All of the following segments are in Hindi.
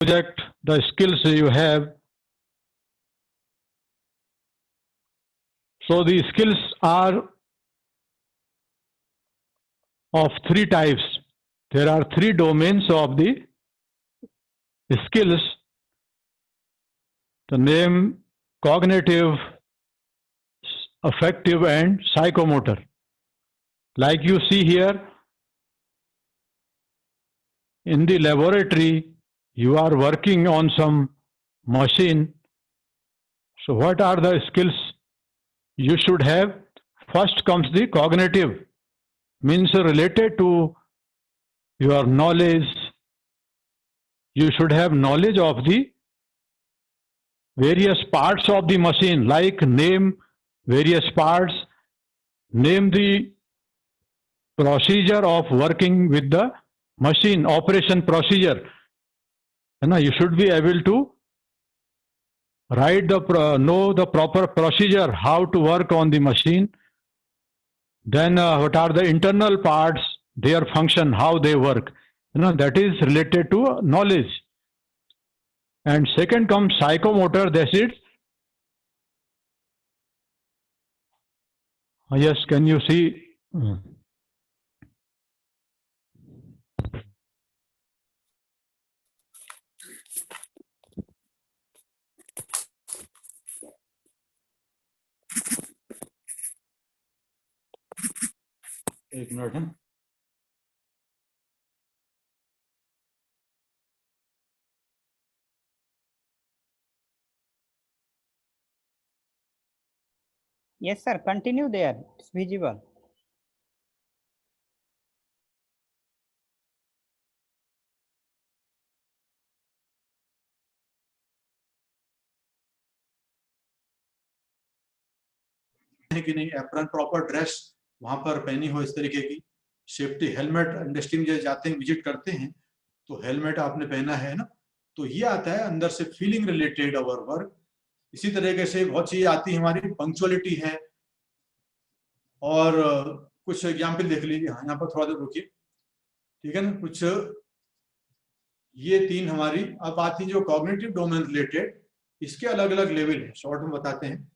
project, the skills you have. So the skills are of three types. There are three domains of the skills. The name cognitive, affective, and psychomotor. Like you see here, in the laboratory, you are working on some machine. So what are the skills you should have? First comes the cognitive, means related to your knowledge. You should have knowledge of the various parts of the machine, like name various parts, name the procedure of working with the machine, operation procedure. You should be able to write know the proper procedure, how to work on the machine. Then what are the internal parts, their function, how they work. That is related to knowledge. And second comes psychomotor, that is, yes, can you see? एक मिनट है. Yes, sir. Continue there. It's visible. है कि नहीं, एप्रन प्रॉपर ड्रेस वहां पर पहनी हो, इस तरीके की सेफ्टी हेलमेट, इंडस्ट्री में जब जाते हैं विजिट करते हैं तो हेलमेट आपने पहना है ना, तो ये आता है अंदर से फीलिंग रिलेटेड अवर वर्क. इसी तरीके से बहुत चीज आती है हमारी, पंक्चुअलिटी है. और कुछ एग्जाम्पल देख लीजिए. हाँ, यहाँ पर थोड़ा देर रुकिए, ठीक है ना. कुछ ये तीन हमारी अब आती है जो कॉग्निटिव डोमेन रिलेटेड. इसके अलग अलग लेवल है, शॉर्ट में बताते हैं.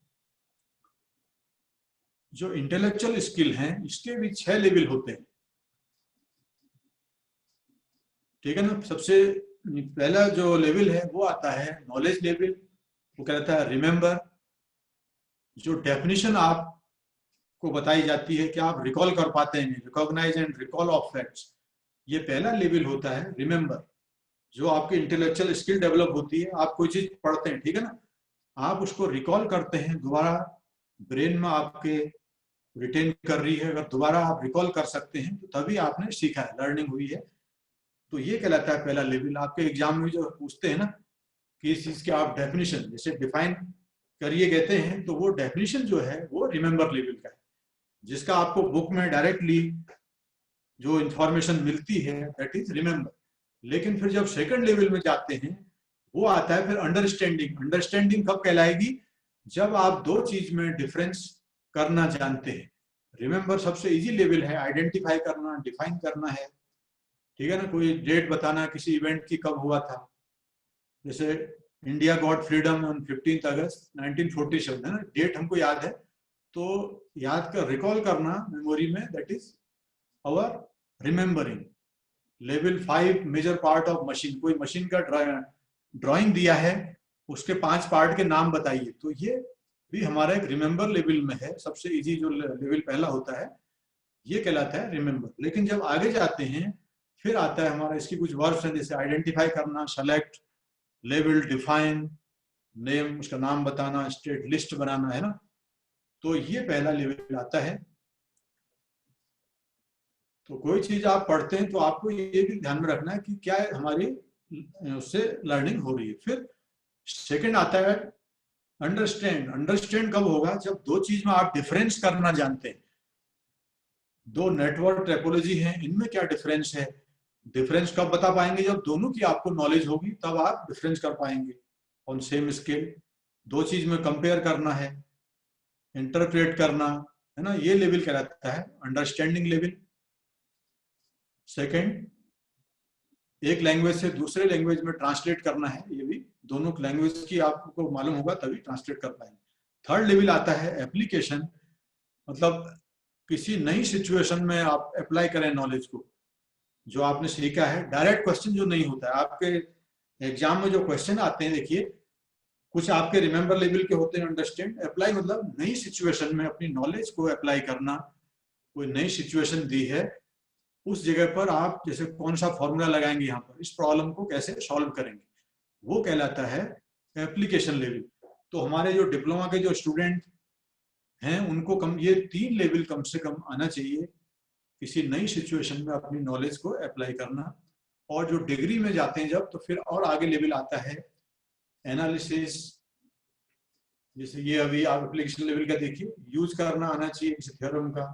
जो इंटेलेक्चुअल स्किल हैं इसके भी 6 लेवल होते हैं, ठीक है ना. सबसे पहला जो लेवल है वो आता है नॉलेज लेवल. वो कहता है रिमेम्बर. जो डेफिनेशन आपको बताई जाती है कि आप रिकॉल कर पाते हैं, recognise and recall of facts, ये पहला लेवल होता है रिमेम्बर. जो आपकी इंटेलेक्चुअल स्किल डेवलप होती है, आप कोई चीज पढ़ते हैं, ठीक है ना, आप उसको रिकॉल करते हैं, दोबारा ब्रेन में आपके रिटेन कर रही है. अगर दोबारा आप रिकॉल कर सकते हैं तो तभी आपने सीखा है, लर्निंग हुई है. तो ये कहलाता है पहला लेवल. आपके एग्जाम में जो पूछते हैं ना कि इस चीज के आप डेफिनेशन जैसे डिफाइन करिए कहते हैं, तो वो डेफिनेशन जो है वो रिमेम्बर लेवल का है, जिसका आपको बुक में डायरेक्टली जो इंफॉर्मेशन मिलती है दैट इज रिमेम्बर. लेकिन फिर जब सेकंड लेवल में जाते हैं वो आता है फिर अंडरस्टैंडिंग. अंडरस्टैंडिंग कब कहलाएगी? जब आप दो चीज में डिफरेंस करना जानते हैं. रिमेम्बर सबसे इजी लेवल है, आइडेंटिफाई करना, डिफाइन करना है, ठीक है ना. कोई डेट बताना किसी इवेंट की कब हुआ था, जैसे इंडिया गॉट फ्रीडम ऑन 15 अगस्त 1947 है ना, डेट हमको याद है, तो याद कर रिकॉल करना मेमोरी में, that is our remembering. Level 5 major part of machine. कोई मशीन का ड्राइंग दिया है, उसके 5 पार्ट के नाम बताइए, तो ये भी हमारा एक रिमेम्बर लेवल में है. सबसे इजी जो लेवल पहला होता है ये कहलाता है रिमेम्बर. लेकिन जब आगे जाते हैं फिर आता है हमारा, इसकी कुछ वर्ड्स हैं जैसे आइडेंटिफाई करना, सेलेक्ट, लेबल, डिफाइन, नेम, उसका नाम बताना, स्टेट लिस्ट बनाना, है ना. तो ये पहला लेवल आता है. तो कोई चीज आप पढ़ते हैं तो आपको ये भी ध्यान में रखना है कि क्या हमारी उससे लर्निंग हो रही है. फिर सेकंड आता है अंडरस्टैंड. अंडरस्टैंड कब होगा? जब दो चीज में आप डिफरेंस करना जानते हैं. दो नेटवर्क टोपोलॉजी है, इनमें क्या डिफरेंस है. डिफरेंस कब बता पाएंगे? जब दोनों की आपको नॉलेज होगी, तब आप डिफरेंस कर पाएंगे ऑन सेम स्केल. दो चीज में कंपेयर करना है, इंटरप्रेट करना, है ना, ये लेवल कहलाता है अंडरस्टैंडिंग लेवल. सेकंड एक लैंग्वेज से दूसरे लैंग्वेज में ट्रांसलेट करना है, ये भी दोनों लैंग्वेज की आपको मालूम होगा तभी ट्रांसलेट कर पाएंगे। थर्ड लेवल आता है एप्लीकेशन, मतलब किसी नई सिचुएशन में आप अप्लाई करें नॉलेज को, जो आपने सीखा है। डायरेक्ट क्वेश्चन जो नहीं होता है आपके एग्जाम में, जो क्वेश्चन आते हैं देखिए, कुछ आपके रिमेंबर लेवल के होते हैं, अंडरस्टैंड। अप्लाई मतलब नई सिचुएशन में अपनी नॉलेज को अप्लाई करना। कोई नई सिचुएशन दी है, उस जगह पर आप जैसे कौन सा फॉर्मूला लगाएंगे, यहाँ पर इस प्रॉब्लम को कैसे सॉल्व करेंगे, वो कहलाता है एप्लीकेशन लेवल। तो हमारे जो डिप्लोमा के जो स्टूडेंट हैं उनको ये 3 लेवल कम से कम आना चाहिए, किसी नई सिचुएशन में अपनी नॉलेज को अप्लाई करना। और जो डिग्री में जाते हैं जब, तो फिर और आगे लेवल आता है एनालिसिस। जैसे ये अभी आप एप्लीकेशन लेवल का देखिए, यूज करना आना चाहिए किसी थ्योरम का,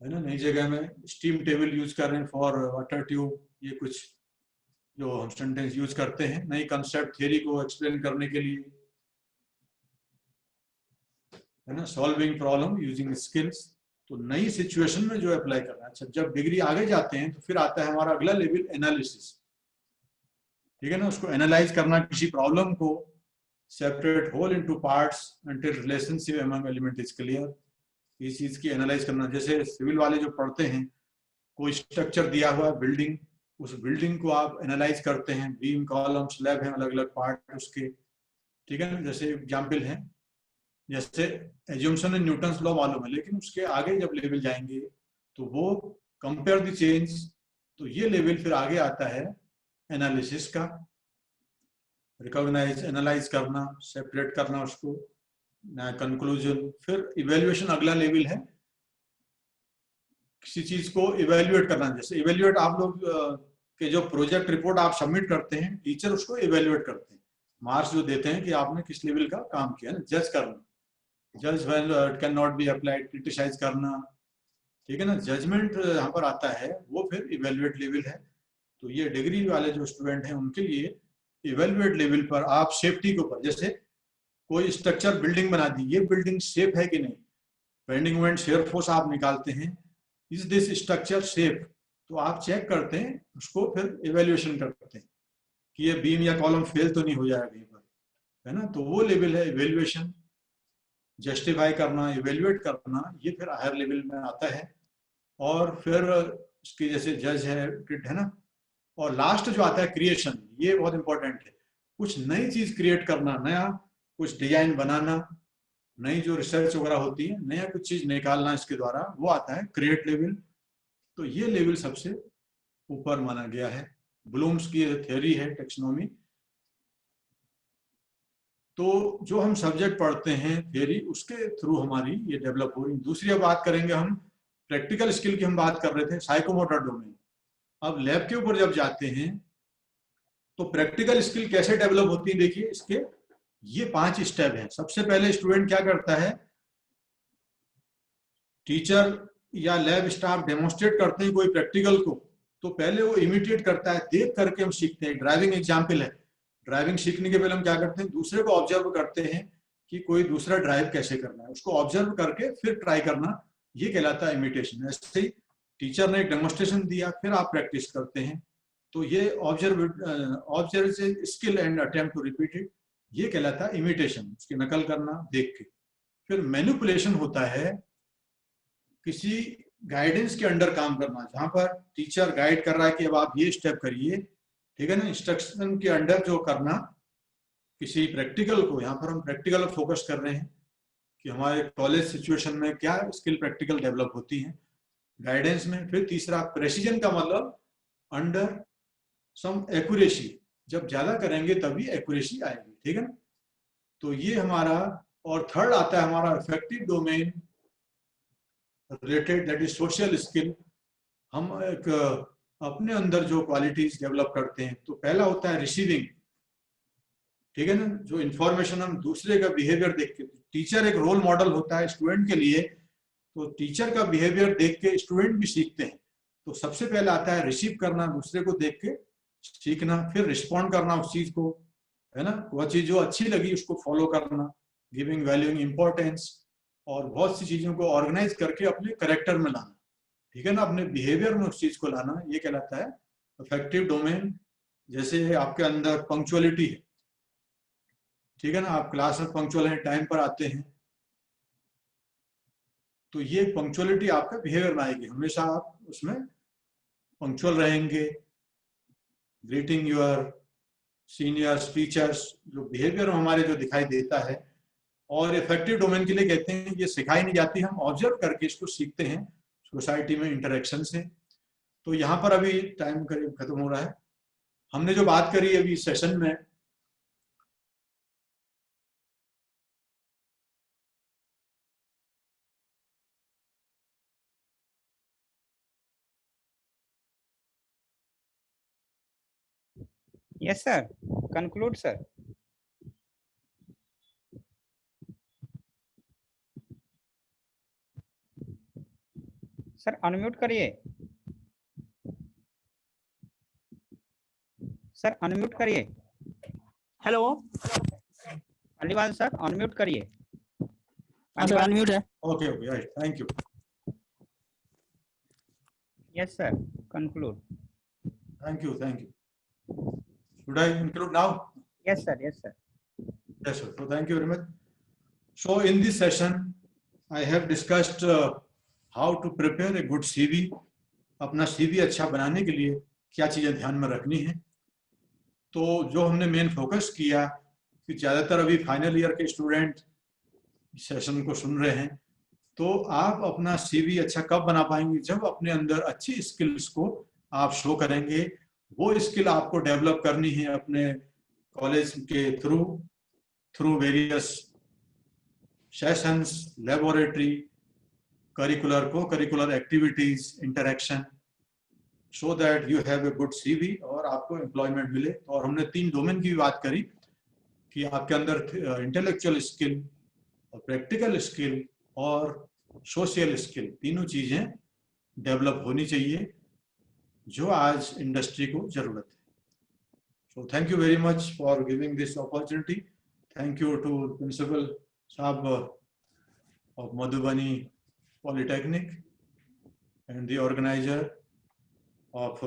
है ना। नई जगह में स्टीम टेबल यूज कर रहे हैं फॉर वाटर ट्यूब, ये कुछ जो हम सेंटेंस यूज करते हैं नई कंसेप्ट थियरी को एक्सप्लेन करने के लिए, है ना। सॉल्विंग प्रॉब्लम यूजिंग स्किल्स, तो नई सिचुएशन में जो अप्लाई करना है। अच्छा, जब डिग्री आगे जाते हैं तो फिर आता है हमारा अगला लेवल एनालिसिस, ठीक है ना। उसको एनालाइज करना, किसी प्रॉब्लम को separate whole into parts until relationship among element is clear, इस चीज की एनालाइज करना। जैसे सिविल वाले जो पढ़ते हैं, कोई स्ट्रक्चर दिया हुआ है बिल्डिंग, उस बिल्डिंग को आप एनालाइज करते हैं, बीम कॉलम स्लैब है, अलग अलग पार्ट उसके, ठीक है ना। जैसे एग्जाम्पल है, जैसे एज्यूम्पशन एंड न्यूटन्स लॉ मालूम है, लेकिन उसके आगे जब लेवल जाएंगे तो वो कंपेयर द चेंज, तो ये लेवल फिर आगे आता है एनालिसिस का। रिकॉग्नाइज, एनालाइज करना, सेपरेट करना उसको, कंक्लूजन। फिर इवेल्युएशन अगला लेवल है, किसी चीज को इवेल्युएट करना। जैसे इवेल्युएट आप लोग के जो प्रोजेक्ट रिपोर्ट आप सबमिट करते हैं, टीचर उसको इवेल्युएट करते हैं, मार्क्स जो देते हैं कि आपने किस लेवल का काम किया ना। जज करना, जज when it can not be applied, criticise करना, ठीक है ना। जजमेंट यहाँ पर आता है, वो फिर इवेल्युएट लेवल है। तो ये डिग्री वाले जो स्टूडेंट हैं उनके लिए इवेल्युएट लेवल पर आप सेफ्टी के ऊपर, जैसे कोई स्ट्रक्चर बिल्डिंग बना दी, ये बिल्डिंग सेफ है कि नहीं, बेंडिंग मोमेंट शेयर फोर्स आप निकालते हैं, इज दिस स्ट्रक्चर सेफ, तो आप चेक करते हैं उसको, फिर इवेल्युएशन करते हैं कि ये बीम या कॉलम फेल तो नहीं हो जाएगा कहीं पर, है ना। तो वो लेवल है इवेल्युएशन। जस्टिफाई करना, इवेल्युएट करना, ये फिर हायर लेवल में आता है। और फिर इसकी जैसे जज है ना। और लास्ट जो आता है क्रिएशन, ये बहुत इंपॉर्टेंट है। कुछ नई चीज क्रिएट करना, नया कुछ डिजाइन बनाना, नई जो रिसर्च वगैरह होती है, नया कुछ चीज निकालना इसके द्वारा, वो आता है क्रिएट लेवल। तो ये लेवल सबसे ऊपर माना गया है। ब्लूम्स की थ्योरी है टेक्सोनॉमी। तो जो हम सब्जेक्ट पढ़ते हैं थ्योरी, उसके थ्रू हमारी ये डेवलप हो रही। दूसरी बात करेंगे हम प्रैक्टिकल स्किल की, हम बात कर रहे थे साइकोमोटर डोमेन। अब लैब के ऊपर जब जाते हैं तो प्रैक्टिकल स्किल कैसे डेवलप होती है, देखिए इसके ये 5 स्टेप हैं। सबसे पहले स्टूडेंट क्या करता है, टीचर या लैब स्टाफ डेमोन्स्ट्रेट करते हैं कोई प्रैक्टिकल को, तो पहले वो इमिटेट करता है, देख करके हम सीखते हैं। ड्राइविंग एग्जाम्पल है, ड्राइविंग सीखने के पहले हम क्या करते हैं, दूसरे को ऑब्जर्व करते हैं कि कोई दूसरा ड्राइव कैसे करना है, उसको ऑब्जर्व करके फिर ट्राई करना, ये कहलाता है इमिटेशन। ऐसे ही टीचर ने एक डेमोन्स्ट्रेशन दिया, फिर आप प्रैक्टिस करते हैं, तो ये observe skill and attempt to repeat it, ये कहलाता है इमिटेशन, उसकी नकल करना देख के। फिर मैनिपुलेशन होता है, किसी गाइडेंस के अंडर काम करना, जहां पर टीचर गाइड कर रहा है कि अब आप ये स्टेप करिए, ठीक है ना। इंस्ट्रक्शन के अंडर जो करना किसी प्रैक्टिकल को, यहाँ पर हम प्रैक्टिकल फोकस कर रहे हैं कि हमारे कॉलेज सिचुएशन में क्या स्किल प्रैक्टिकल डेवलप होती है गाइडेंस में। फिर तीसरा प्रेसिजन का मतलब अंडर सम एक्यूरेसी, जब ज्यादा करेंगे तभी एक्यूरेसी आएगी, ठीक है ना। तो ये हमारा, और थर्ड आता है हमारा affective domain related, that is social skill. हम एक अपने अंदर जो क्वालिटीज डेवलप करते हैं, तो पहला होता है रिसीविंग, ठीक है ना, जो इंफॉर्मेशन हम दूसरे का बिहेवियर देख के, टीचर एक रोल मॉडल होता है स्टूडेंट के लिए, तो टीचर का बिहेवियर देख के स्टूडेंट भी सीखते हैं। तो सबसे पहले आता है रिसीव करना, दूसरे को देख के सीखना, फिर रिस्पॉन्ड करना उस चीज को, है ना। वह चीज जो अच्छी लगी उसको फॉलो करना, गिविंग वैल्यूइंग इंपॉर्टेंस, और बहुत सी चीजों को ऑर्गेनाइज करके अपने करेक्टर में लाना, ठीक है ना, अपने बिहेवियर में उस चीज को लाना, ये कहलाता है इफेक्टिव डोमेन, जैसे आपके अंदर पंक्चुअलिटी है, ठीक है ना, आप क्लास में पंक्चुअल हैं, टाइम पर आते हैं, तो ये पंक्चुअलिटी आपका बिहेवियर में आएगी, हमेशा आप उसमें पंक्चुअल रहेंगे, ग्रीटिंग योर सीनियर्स, टीचर्स, जो बिहेवियर हमारे जो दिखाई देता है। और इफेक्टिव डोमेन के लिए कहते हैं ये सिखाई नहीं जाती, हम ऑब्जर्व करके इसको सीखते हैं सोसाइटी में इंटरेक्शन से। तो यहाँ पर अभी टाइम करीब खत्म हो रहा है। हमने जो बात करी अभी सेशन में, Yes, sir. Conclude, sir. Sir unmute करिए, सर अनम्यूट करिए। हेलो, अलीवाल सर अनम्यूट करिए। हाँ सर अनम्यूट है। Okay okay, right, thank you. Yes sir, conclude. Thank you, thank you. Should I include now? Yes sir, yes sir. Yes, sir. So thank you very much. So in this session, I have discussed how to prepare a good CV. अपना CV अच्छा बनाने के लिए क्या चीजें ध्यान में रखनी है। तो जो हमने मेन फोकस किया कि ज्यादातर अभी फाइनल ईयर के स्टूडेंट सेशन को सुन रहे हैं, तो आप अपना CV अच्छा कब बना पाएंगे, जब अपने अंदर अच्छी स्किल्स को आप शो करेंगे। वो स्किल आपको डेवलप करनी है अपने कॉलेज के through various sessions, laboratory, curricular, co curricular activities, interaction, so that you have a good CV और आपको एम्प्लॉयमेंट मिले। और हमने 3 डोमेन की भी बात करी कि आपके अंदर इंटेलेक्चुअल स्किल और प्रैक्टिकल स्किल और सोशल स्किल, तीनों चीजें डेवलप होनी चाहिए जो आज इंडस्ट्री को जरूरत है। So thank you very much for giving this opportunity. Thank you to principal साहब of Madhubani polytechnic and the organizer of